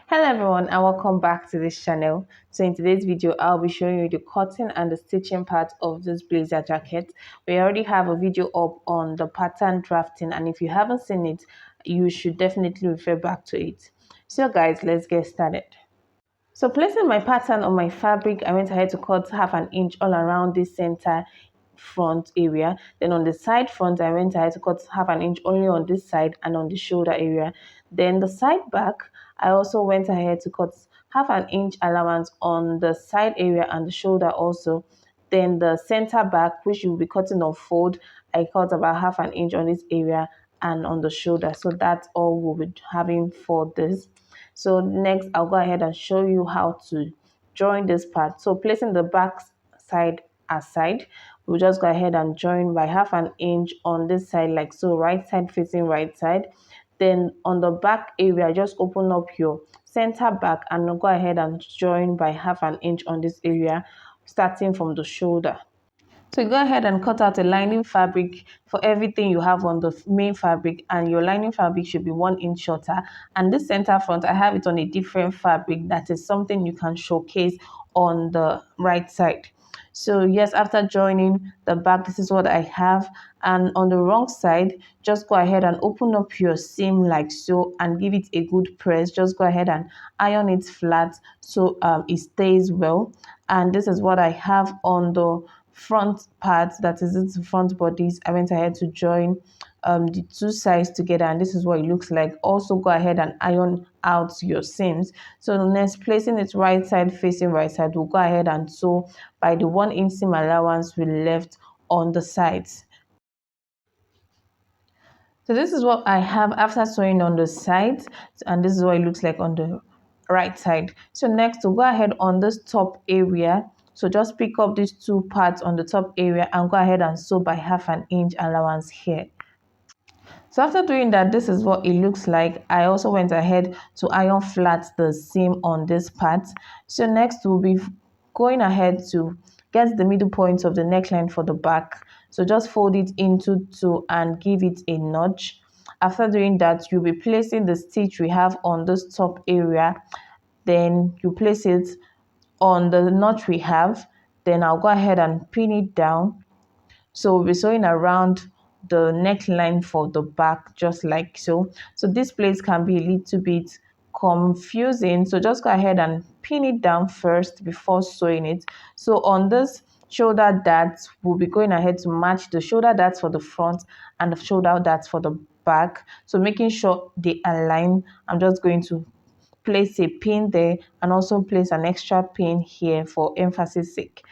Hello everyone and welcome back to this channel. So in today's video I'll be showing you the cutting and the stitching part of this blazer jacket. We already have a video up on the pattern drafting, and if you haven't seen it you should definitely refer back to it. So guys, let's get started. So placing my pattern on my fabric, I went ahead to cut half an inch all around this center front area. Then on the side front, I went ahead to cut half an inch only on this side and on the shoulder area. Then the side back, I also went ahead to cut half an inch allowance on the side area and the shoulder also. Then the center back, which you'll be cutting on fold, I cut about half an inch on this area and on the shoulder. So that's all we'll be having for this. So next I'll go ahead and show you how to join this part. So placing the back side aside, we'll just go ahead and join by half an inch on this side like so, right side facing right side. Then on the back area, just open up your center back and go ahead and join by half an inch on this area, starting from the shoulder. So you go ahead and cut out a lining fabric for everything you have on the main fabric, and your lining fabric should be 1 inch shorter. And this center front, I have it on a different fabric that is something you can showcase on the right side. So yes, after joining the back, this is what I have. And on the wrong side, just go ahead and open up your seam like so and give it a good press. Just go ahead and iron it flat so it stays well. And this is what I have on the front part, that is its front bodies. I went ahead to join the two sides together, and this is what it looks like. Also go ahead and iron out your seams. So next, placing it right side facing right side, we'll go ahead and sew by the 1 inch seam allowance we left on the sides. So this is what I have after sewing on the sides, and this is what it looks like on the right side. So next, we'll go ahead on this top area. So just pick up these two parts on the top area and go ahead and sew by half an inch allowance here. So after doing that, this is what it looks like. I also went ahead to iron flat the seam on this part. So next we'll be going ahead to get the middle point of the neckline for the back. So just fold it into two and give it a notch. After doing that, you'll be placing the stitch we have on this top area. Then you place it on the notch we have. Then I'll go ahead and pin it down. So we'll be sewing around the neckline for the back just like so. So this place can be a little bit confusing, so just go ahead and pin it down first before sewing it. So on this shoulder darts, we'll be going ahead to match the shoulder darts for the front and the shoulder darts for the back, so making sure they align. I'm just going to place a pin there and also place an extra pin here for emphasis sake.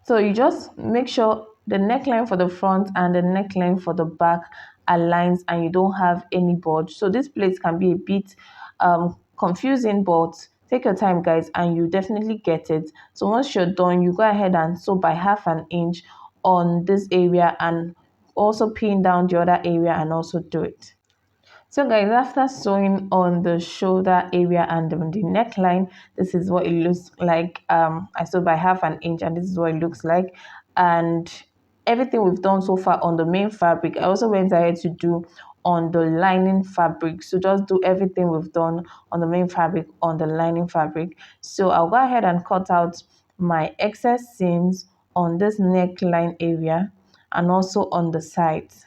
So you just make sure the neckline for the front and the neckline for the back aligns and you don't have any bulge. So this place can be a bit confusing, but take your time guys and you definitely get it. So once you're done, you go ahead and sew by half an inch on this area and also pin down the other area and also do it. So guys, after sewing on the shoulder area and on the neckline, this is what it looks like. I sewed by half an inch and this is what it looks like. And everything we've done so far on the main fabric, I also went ahead to do on the lining fabric. So just do everything we've done on the main fabric on the lining fabric. So I'll go ahead and cut out my excess seams on this neckline area and also on the sides.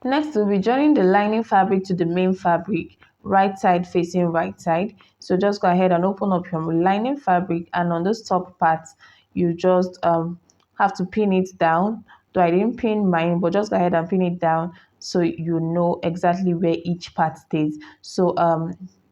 Next, we'll be joining the lining fabric to the main fabric, right side facing right side. So just go ahead and open up your lining fabric, and on this top part, you just have to pin it down. Though I didn't pin mine, but just go ahead and pin it down so you know exactly where each part stays. So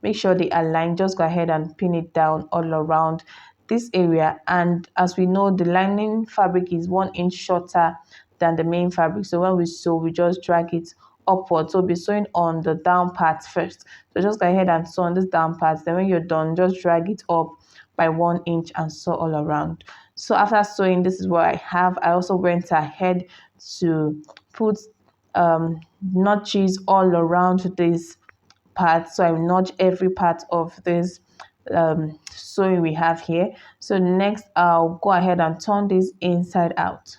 make sure they align. Just go ahead and pin it down all around this area. And as we know, the lining fabric is 1 inch shorter than the main fabric, so when we sew, we just drag it upward. So we'll be sewing on the down part first. So just go ahead and sew on this down part, then when you're done, just drag it up by 1 inch and sew all around. So after sewing, this is what I have. I also went ahead to put notches all around this part, so I notch every part of this sewing we have here. So next I'll go ahead and turn this inside out.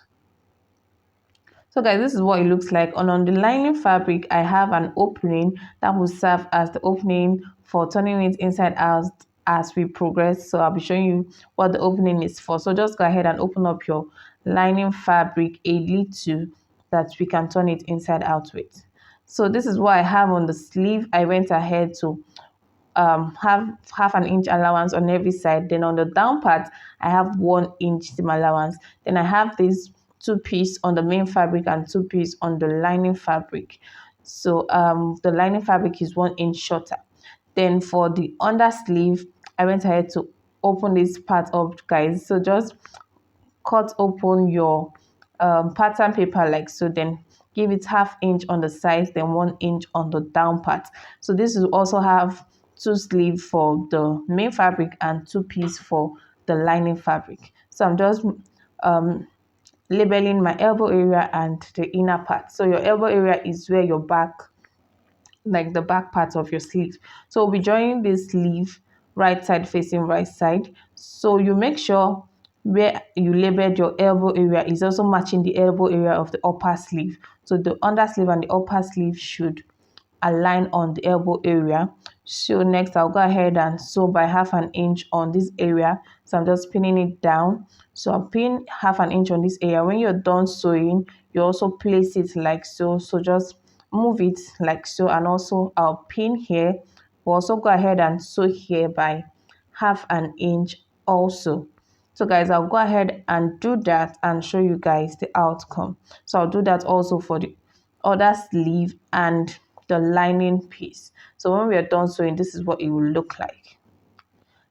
So guys, this is what it looks like. On the lining fabric, I have an opening that will serve as the opening for turning it inside out as we progress. So I'll be showing you what the opening is for. So just go ahead and open up your lining fabric a little that we can turn it inside out with. So this is what I have on the sleeve. I went ahead to have half an inch allowance on every side. Then on the down part, I have 1 inch seam allowance. Then I have this two piece on the main fabric and two piece on the lining fabric. So the lining fabric is 1 inch shorter. Then for the under sleeve, I went ahead to open this part up, guys. So just cut open your pattern paper like so, then give it ½ inch on the sides, then 1 inch on the down part. So this will also have two sleeve for the main fabric and two piece for the lining fabric. So I'm just labeling my elbow area and the inner part. So your elbow area is where your back, like the back part of your sleeve. So we'll be joining this sleeve right side facing right side. So you make sure where you labeled your elbow area is also matching the elbow area of the upper sleeve. So the under sleeve and the upper sleeve should align on the elbow area. So next I'll go ahead and sew by ½ inch on this area. So I'm just pinning it down. So I'll pin ½ inch on this area. When you're done sewing, you also place it like so. So just move it like so, and also I'll pin here. We'll also go ahead and sew here by ½ inch also. So guys, I'll go ahead and do that and show you guys the outcome. So I'll do that also for the other sleeve and the lining piece. So when we are done sewing, this is what it will look like.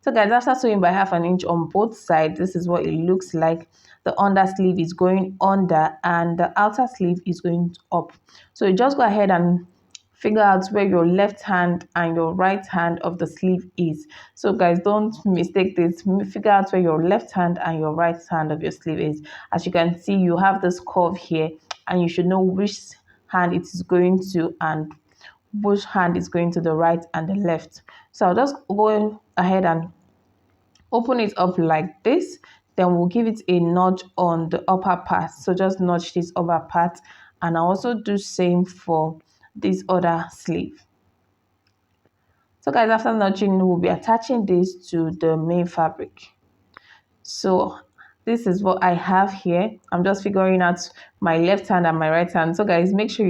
So guys, after sewing by ½ inch on both sides, this is what it looks like. The under sleeve is going under and the outer sleeve is going up. So you just go ahead and figure out where your left hand and your right hand of the sleeve is. So guys, don't mistake this. Figure out where your left hand and your right hand of your sleeve is. As you can see, you have this curve here and you should know which hand it is going to and which hand is going to the right and the left. So I'll just go ahead and open it up like this. Then we'll give it a notch on the upper part. So just notch this upper part, and I'll also do same for this other sleeve. So guys, after notching, we'll be attaching this to the main fabric. So this is what I have here. I'm just figuring out my left hand and my right hand. So guys, make sure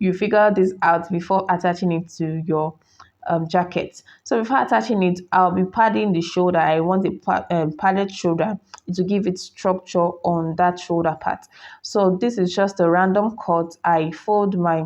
you figure this out before attaching it to your jacket. So before attaching it, I'll be padding the shoulder. I want a padded shoulder to give it structure on that shoulder part. So this is just a random cut. I fold my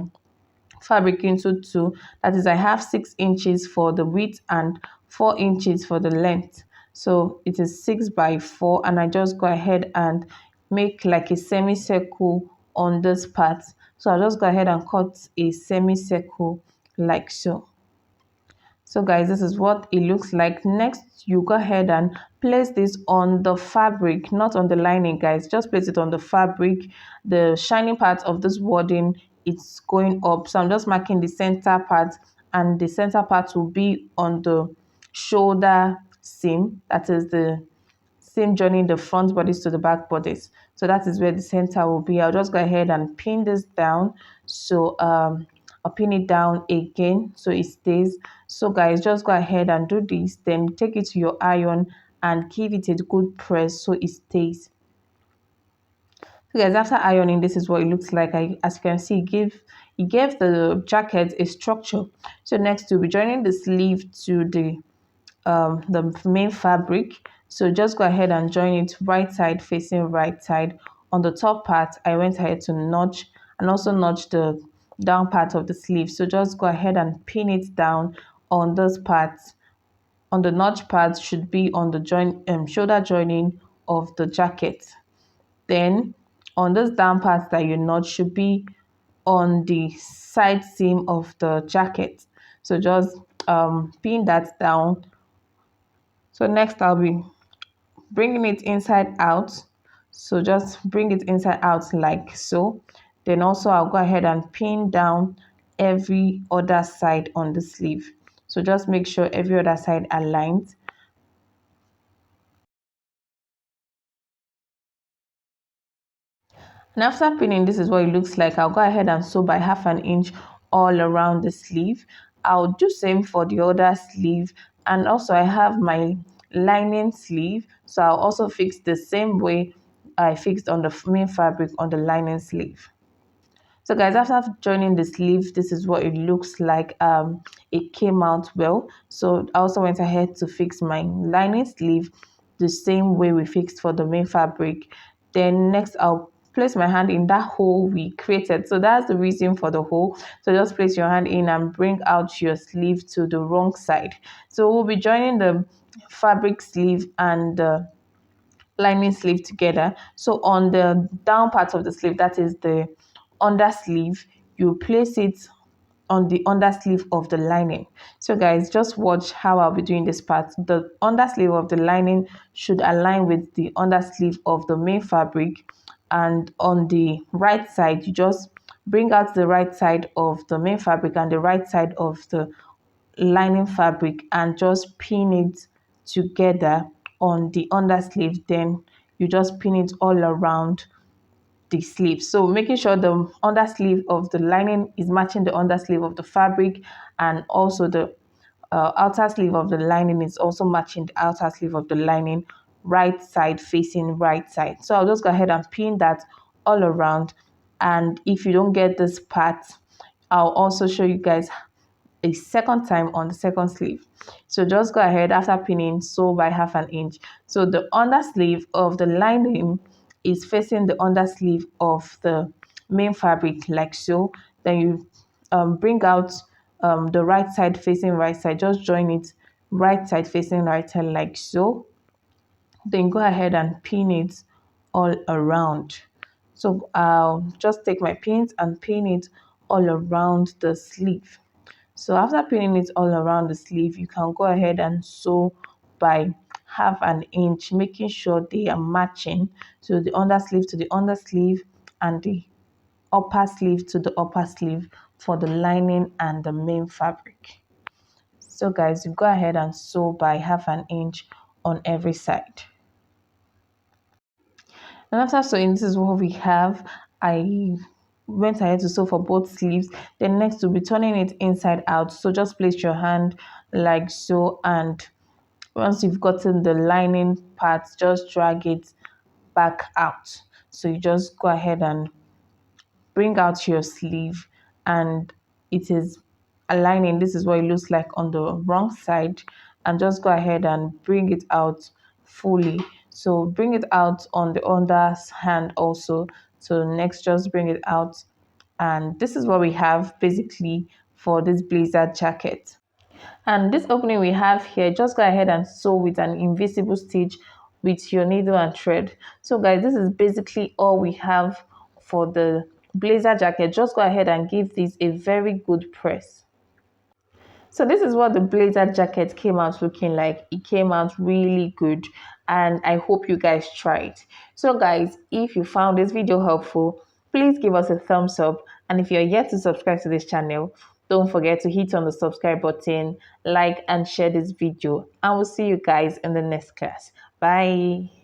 fabric into two. That is, I have 6 inches for the width and 4 inches for the length. So it is 6 by 4, and I just go ahead and make like a semicircle on this part. So I'll just go ahead and cut a semicircle like so. So guys, this is what it looks like. Next, you go ahead and place this on the fabric, not on the lining, guys. Just place it on the fabric. The shiny part of this wording, it's going up. So I'm just marking the center part, and the center part will be on the shoulder seam. That is the seam joining the front bodice to the back bodice. So that is where the center will be. I'll just go ahead and pin this down. So I'll pin it down again so it stays. So guys, just go ahead and do this, then take it to your iron and give it a good press so it stays. So guys, after ironing, this is what it looks like. As you can see, it gave the jacket a structure. So next, we'll be joining the sleeve to the main fabric. So just go ahead and join it right side facing right side. On the top part, I went ahead to notch and also notch the down part of the sleeve. So just go ahead and pin it down on this part. On the notch part should be on the shoulder joining of the jacket. Then on this down part that you notch should be on the side seam of the jacket. So just pin that down. So next I'll be bringing it inside out. So just bring it inside out like so. Then also I'll go ahead and pin down every other side on the sleeve. So just make sure every other side aligns. And after pinning, this is what it looks like. I'll go ahead and sew by 1/2 inch all around the sleeve. I'll do same for the other sleeve. And also I have my lining sleeve, so I'll also fix the same way I fixed on the main fabric on the lining sleeve. So guys, after joining the sleeve, this is what it looks like. It came out well. So I also went ahead to fix my lining sleeve the same way we fixed for the main fabric. Then next I'll place my hand in that hole we created. So that's the reason for the hole. So just place your hand in and bring out your sleeve to the wrong side. So we'll be joining the fabric sleeve and the lining sleeve together. So on the down part of the sleeve, that is the under sleeve, you place it on the under sleeve of the lining. So guys, just watch how I'll be doing this part. The under sleeve of the lining should align with the under sleeve of the main fabric, and on the right side you just bring out the right side of the main fabric and the right side of the lining fabric and just pin it together on the under sleeve. Then you just pin it all around the sleeve, so making sure the under sleeve of the lining is matching the under sleeve of the fabric, and also the outer sleeve of the lining is also matching the outer sleeve of the lining, right side facing right side. So I'll just go ahead and pin that all around. And if you don't get this part, I'll also show you guys a second time on the second sleeve. So just go ahead, after pinning, sew by 1/2 inch. So the under sleeve of the lining is facing the under sleeve of the main fabric like so. Then you bring out the right side facing right side, just join it right side facing right side like so. Then go ahead and pin it all around. So I'll just take my pins and pin it all around the sleeve. So after pinning it all around the sleeve, you can go ahead and sew by 1/2 inch, making sure they are matching. So the under sleeve to the under sleeve and the upper sleeve to the upper sleeve for the lining and the main fabric. So guys, you go ahead and sew by 1/2 inch on every side. And after sewing, this is what we have. I went ahead to sew for both sleeves. Then next we'll be turning it inside out. So just place your hand like so, and once you've gotten the lining part, just drag it back out. So you just go ahead and bring out your sleeve, and it is aligning. This is what it looks like on the wrong side, and just go ahead and bring it out fully. So bring it out on the under hand also. So next, just bring it out, and this is what we have basically for this blazer jacket. And this opening we have here, just go ahead and sew with an invisible stitch with your needle and thread. So guys, this is basically all we have for the blazer jacket. Just go ahead and give this a very good press. So this is what the blazer jacket came out looking like. It came out really good, and I hope you guys try it. So guys, if you found this video helpful, please give us a thumbs up, and if you're yet to subscribe to this channel, don't forget to hit on the subscribe button, like and share this video, and we'll see you guys in the next class. Bye.